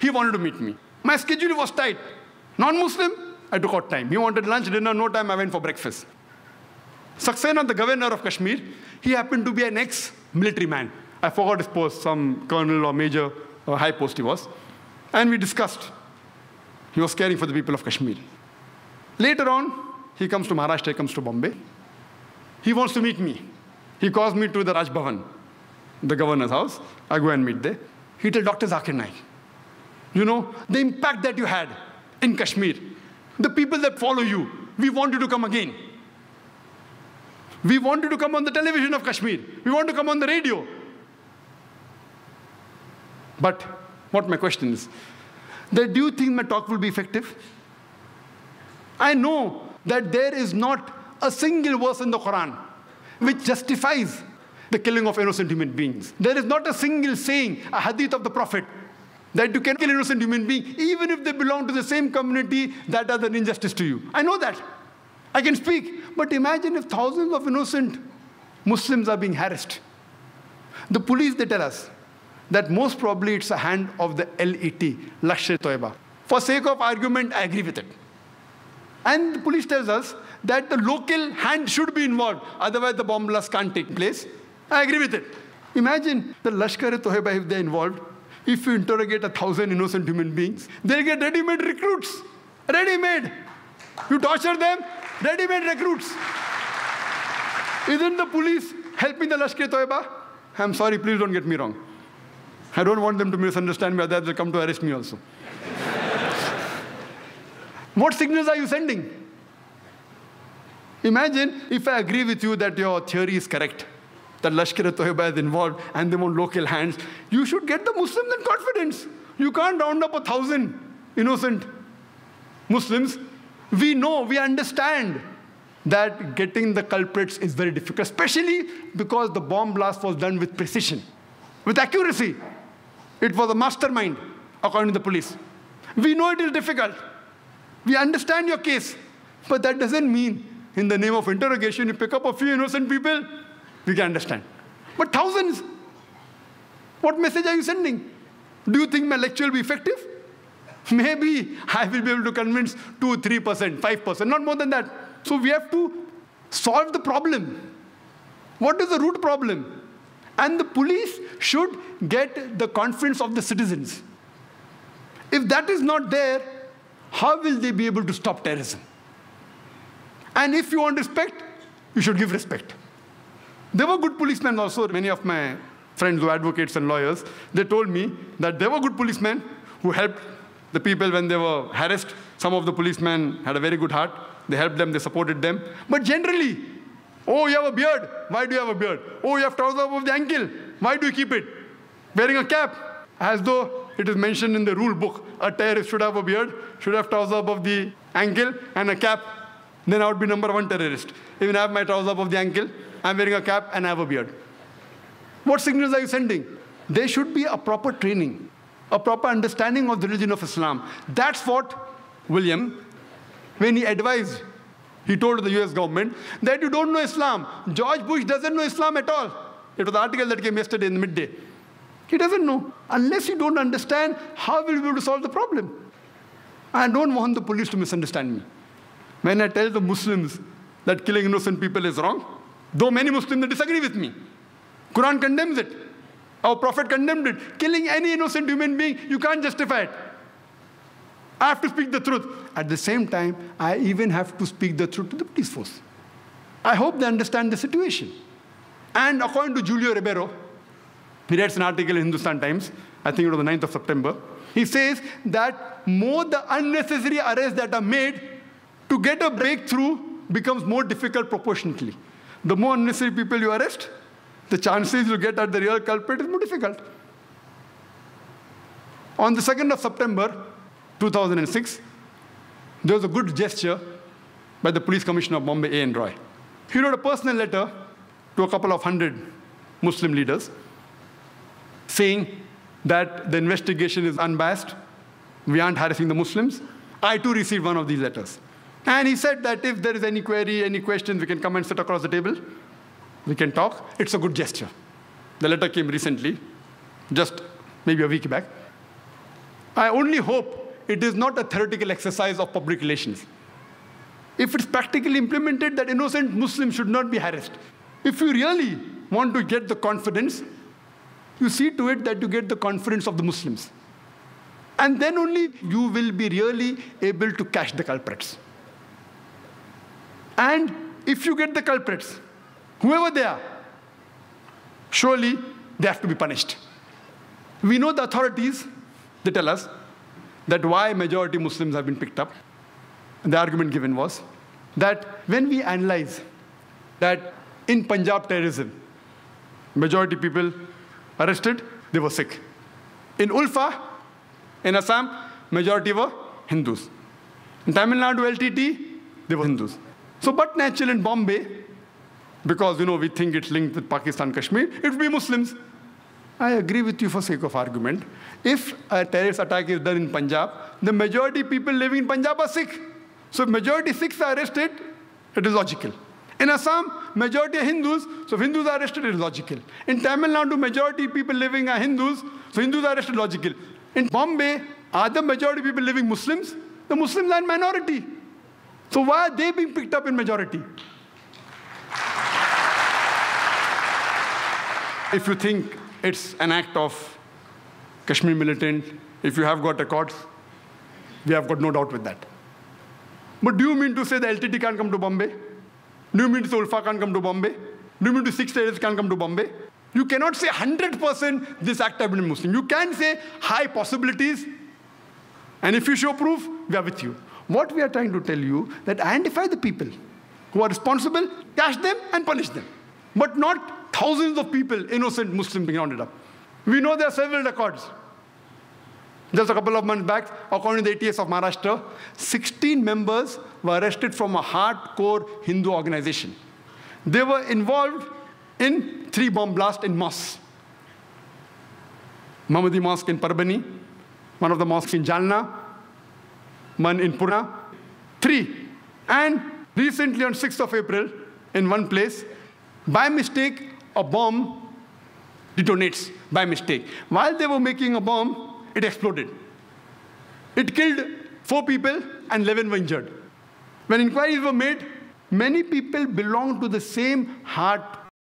He wanted to meet me. My schedule was tight. Non-Muslim, I took out time. He wanted lunch, dinner, no time, I went for breakfast. Saxena, the governor of Kashmir, he happened to be an ex-military man. I forgot his post, some colonel or major or high post he was. And we discussed. He was caring for the people of Kashmir. Later on, he comes to Maharashtra, he comes to Bombay. He wants to meet me. He calls me to the Raj Bhavan, the governor's house. I go and meet there. He tells Dr. Zakir Naik, you know, the impact that you had in Kashmir, the people that follow you, we want you to come again. We want you to come on the television of Kashmir. We want to come on the radio. But what my question is, that do you think my talk will be effective? I know that there is not a single verse in the Quran which justifies the killing of innocent human beings. There is not a single saying, a hadith of the Prophet, that you can kill innocent human beings, even if they belong to the same community that does an injustice to you. I know that. I can speak. But imagine if thousands of innocent Muslims are being harassed. The police, they tell us that most probably it's a hand of the LET, Lashkar-e-Toiba. For sake of argument, I agree with it. And the police tells us that the local hand should be involved, otherwise the bomb blast can't take place. I agree with it. Imagine the Lashkar-e-Toiba, if they're involved, if you interrogate 1,000 innocent human beings, they'll get ready-made recruits. Ready-made. You torture them, ready-made recruits. Isn't the police helping the Lashkar-e-Toiba? I'm sorry, please don't get me wrong. I don't want them to misunderstand me, otherwise they'll come to arrest me also. What signals are you sending? Imagine if I agree with you that your theory is correct, that Lashkar-e-Toiba is involved and they want local hands. You should get the Muslims in confidence. You can't round up 1,000 innocent Muslims. We know, we understand that getting the culprits is very difficult, especially because the bomb blast was done with precision, with accuracy. It was a mastermind, according to the police. We know it is difficult. We understand your case. But that doesn't mean, in the name of interrogation, you pick up a few innocent people, we can understand. But thousands, what message are you sending? Do you think my lecture will be effective? Maybe I will be able to convince 2, 3%, 5%, not more than that. So we have to solve the problem. What is the root problem? And the police should get the confidence of the citizens. If that is not there, how will they be able to stop terrorism? And if you want respect, you should give respect. There were good policemen also. Many of my friends who are advocates and lawyers, they told me that there were good policemen who helped the people when they were harassed. Some of the policemen had a very good heart. They helped them, they supported them. But generally, oh, you have a beard. Why do you have a beard? Oh, you have trousers above the ankle. Why do you keep it? Wearing a cap, as though it is mentioned in the rule book. A terrorist should have a beard, should have trousers above the ankle and a cap. Then I would be #1 terrorist. Even I have my trousers above the ankle, I'm wearing a cap and I have a beard. What signals are you sending? There should be a proper training, a proper understanding of the religion of Islam. That's what William, when he advised, he told the US government that you don't know Islam. George Bush doesn't know Islam at all. It was the article that came yesterday in the midday. He doesn't know. Unless you don't understand, how will we be able to solve the problem? I don't want the police to misunderstand me. When I tell the Muslims that killing innocent people is wrong, though many Muslims disagree with me, Quran condemns it. Our Prophet condemned it. Killing any innocent human being, you can't justify it. I have to speak the truth. At the same time, I even have to speak the truth to the police force. I hope they understand the situation. And according to Julio Ribeiro, he writes an article in Hindustan Times, I think it was the 9th of September, he says that more the unnecessary arrests that are made, to get a breakthrough becomes more difficult proportionately. The more unnecessary people you arrest, the chances you get at the real culprit is more difficult. On the 2nd of September, 2006, there was a good gesture by the Police Commissioner of Bombay, A.N. Roy. He wrote a personal letter to a couple of hundred Muslim leaders saying that the investigation is unbiased, we aren't harassing the Muslims. I too received one of these letters. And he said that if there is any query, any questions, we can come and sit across the table. We can talk. It's a good gesture. The letter came recently, just maybe a week back. I only hope it is not a theoretical exercise of public relations. If it's practically implemented, that innocent Muslims should not be harassed. If you really want to get the confidence, you see to it that you get the confidence of the Muslims. And then only you will be really able to catch the culprits. And if you get the culprits, whoever they are, surely they have to be punished. We know the authorities, they tell us that why majority Muslims have been picked up. And the argument given was that when we analyze that in Punjab terrorism, majority people arrested, they were Sikh. In Ulfa, in Assam, majority were Hindus. In Tamil Nadu LTT, they were Hindus. So but natural in Bombay, because we think it's linked with Pakistan, Kashmir, it would be Muslims. I agree with you for sake of argument. If a terrorist attack is done in Punjab, the majority people living in Punjab are Sikh. So if majority Sikhs are arrested, it is logical. In Assam, majority are Hindus, so if Hindus are arrested, it is logical. In Tamil Nadu, majority people living are Hindus, so Hindus are arrested, logical. In Bombay, are the majority people living Muslims? The Muslims are in minority. So why are they being picked up in majority? If you think it's an act of Kashmir militant, if you have got records, we have got no doubt with that. But do you mean to say the LTT can't come to Bombay? Do you mean to say Ulfa can't come to Bombay? Do you mean to say 6 terrorists can't come to Bombay? You cannot say 100% this act has been Muslim. You can say high possibilities, and if you show proof, we are with you. What we are trying to tell you, that identify the people who are responsible, catch them and punish them. But not thousands of people, innocent Muslims being rounded up. We know there are several records. Just a couple of months back, according to the ATS of Maharashtra, 16 members were arrested from a hardcore Hindu organization. They were involved in 3 bomb blasts in mosques. Mahmudi Mosque in Parbani, one of the mosques in Jalna, one in Pune, 3. And recently on 6th of April, in one place, by mistake, a bomb detonates, by mistake. While they were making a bomb, it exploded. It killed 4 people and 11 were injured. When inquiries were made, many people belonged to the same hardcore